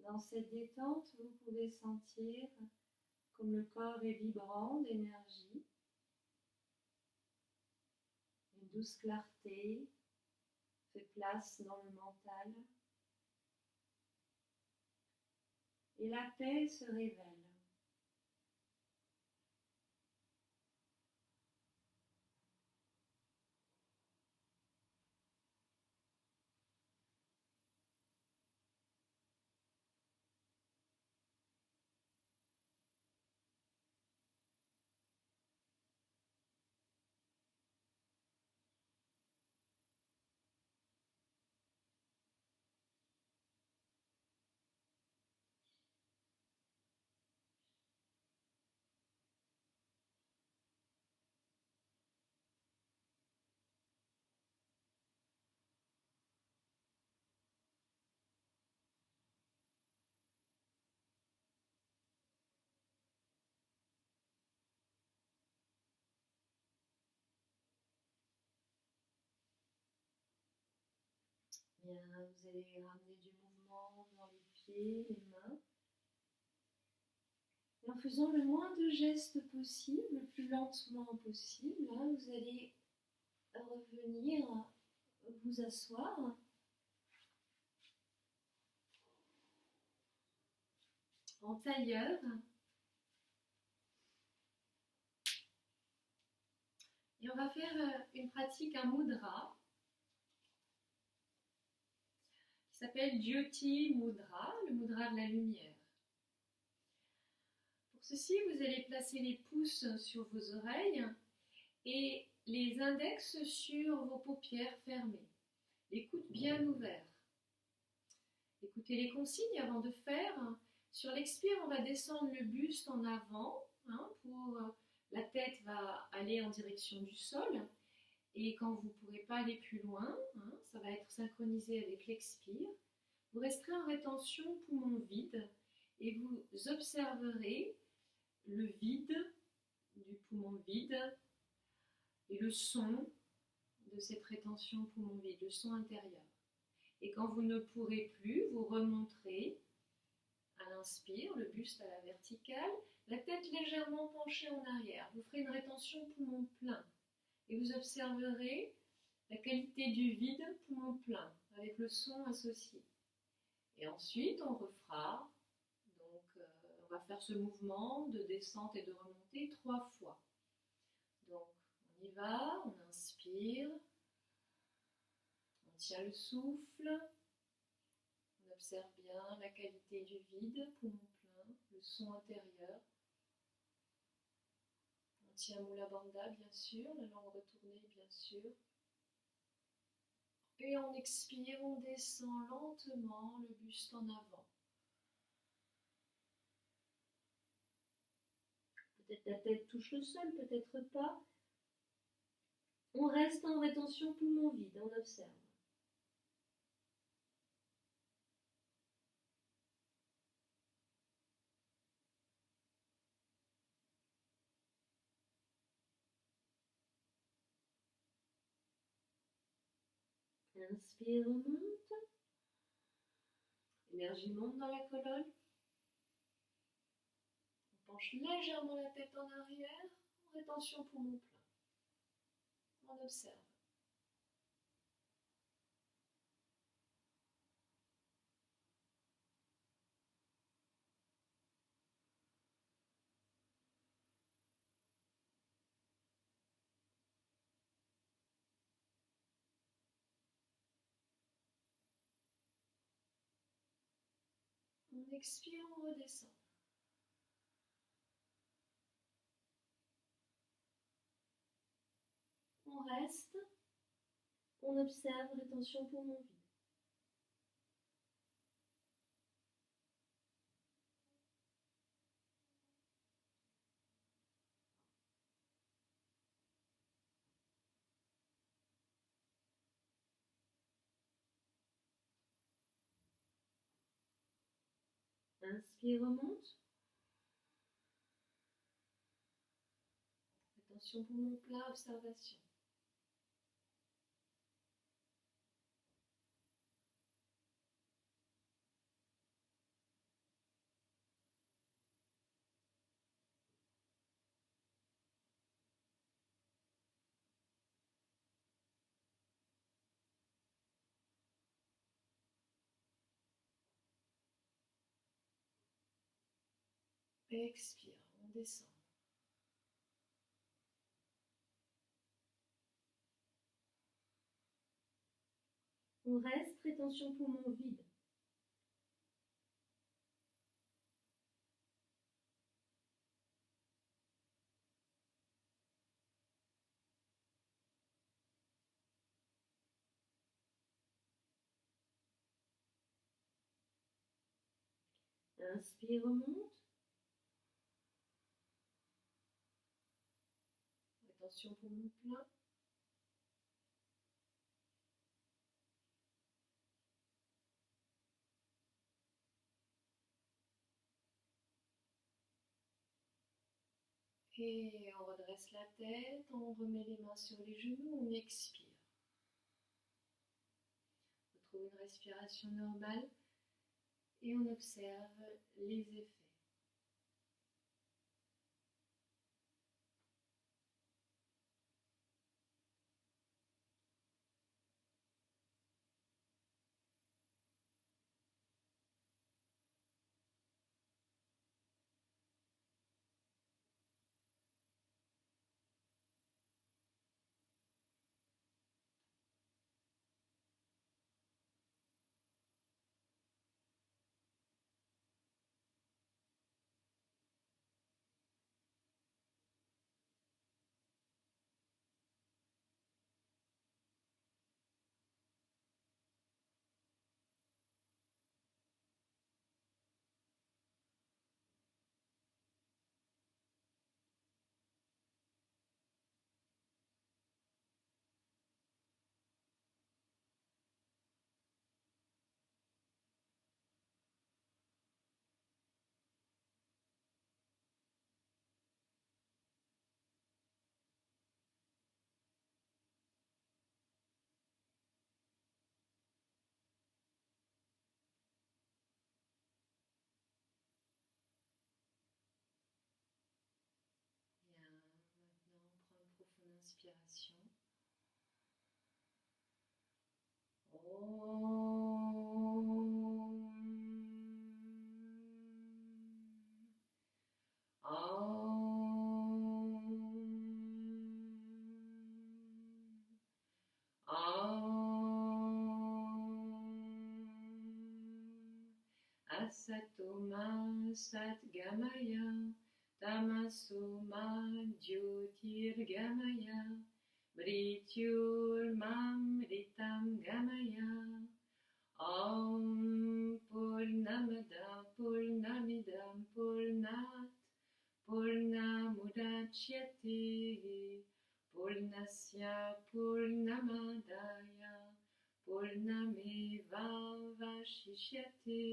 Dans cette détente, vous pouvez sentir comme le corps est vibrant d'énergie, une douce clarté fait place dans le mental et la paix se révèle. Bien, vous allez ramener du mouvement dans les pieds, les mains. Et en faisant le moins de gestes possible, le plus lentement possible, hein, vous allez revenir vous asseoir. En tailleur. Et on va faire une pratique, un mudra, qui s'appelle Jyoti Mudra, le mudra de la lumière. Pour ceci, vous allez placer les pouces sur vos oreilles et les index sur vos paupières fermées, les coudes bien ouverts. Écoutez les consignes avant de faire. Sur l'expire, on va descendre le buste en avant, la tête va aller en direction du sol. Et quand vous ne pourrez pas aller plus loin, ça va être synchronisé avec l'expire. Vous resterez en rétention poumon vide et vous observerez le vide du poumon vide et le son de cette rétention poumon vide, le son intérieur. Et quand vous ne pourrez plus, vous remonterez à l'inspire, le buste à la verticale, la tête légèrement penchée en arrière. Vous ferez une rétention poumon plein et vous observerez la qualité du vide poumon plein avec le son associé. Et ensuite, on refera. Donc, on va faire ce mouvement de descente et de remontée 3 fois. Donc, on y va, on inspire, on tient le souffle, on observe bien la qualité du vide, poumon plein, le son intérieur. On tient Mula Bandha, bien sûr, la langue retournée, bien sûr. Et on expire, on descend lentement le buste en avant. Peut-être la tête touche le sol, peut-être pas. On reste en rétention poumon vide, on observe. Inspire, remonte. L'énergie monte dans la colonne. On penche légèrement la tête en arrière, en rétention poumon plein. On observe. On expire, on redescend. On reste, on observe rétention poumon vide. Inspire, remonte. Attention poumon plein, observation. Expire, on descend. On reste, rétention poumon vide. Inspire, remonte. Attention poumon plein. Et on redresse la tête, on remet les mains sur les genoux, on expire. retrouve une respiration normale et on observe les effets. Bien, maintenant on prend une profonde inspiration. Asatoma Satgamaya Tamasoma Jyotirgamaya Mrityurmamritam Gamaya Om Purnamada Purnamidam Purnat Purnamudachyate Purnasya Purnamadaya Purnameva Vashishyate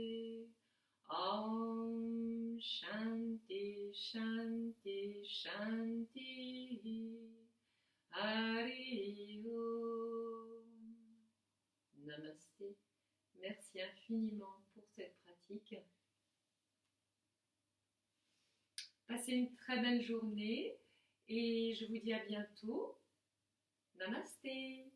Om Shanti Shanti Shanti Hari Om. Namasté. Merci infiniment pour cette pratique. Passez une très belle journée et je vous dis à bientôt. Namasté.